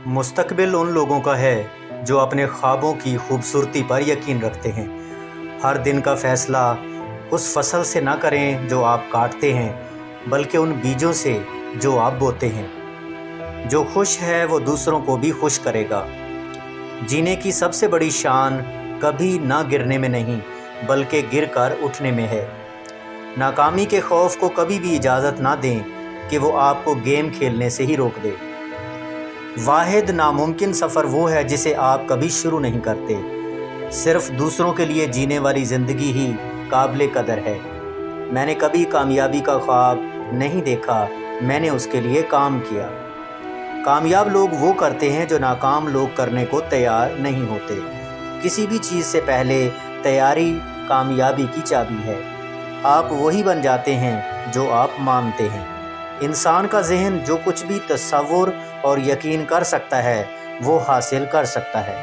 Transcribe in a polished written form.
مستقبل ان لوگوں کا ہے جو اپنے خوابوں کی خوبصورتی پر یقین رکھتے ہیں۔ ہر دن کا فیصلہ اس فصل سے نہ کریں جو آپ کاٹتے ہیں، بلکہ ان بیجوں سے جو آپ بوتے ہیں۔ جو خوش ہے وہ دوسروں کو بھی خوش کرے گا۔ جینے کی سب سے بڑی شان کبھی نہ گرنے میں نہیں، بلکہ گر کر اٹھنے میں ہے۔ ناکامی کے خوف کو کبھی بھی اجازت نہ دیں کہ وہ آپ کو گیم کھیلنے سے ہی روک دے۔ واحد ناممکن سفر وہ ہے جسے آپ کبھی شروع نہیں کرتے۔ صرف دوسروں کے لیے جینے والی زندگی ہی قابل قدر ہے۔ میں نے کبھی کامیابی کا خواب نہیں دیکھا، میں نے اس کے لیے کام کیا۔ کامیاب لوگ وہ کرتے ہیں جو ناکام لوگ کرنے کو تیار نہیں ہوتے۔ کسی بھی چیز سے پہلے تیاری کامیابی کی چابی ہے۔ آپ وہی بن جاتے ہیں جو آپ مانتے ہیں۔ انسان کا ذہن جو کچھ بھی تصور اور یقین کر سکتا ہے وہ حاصل کر سکتا ہے۔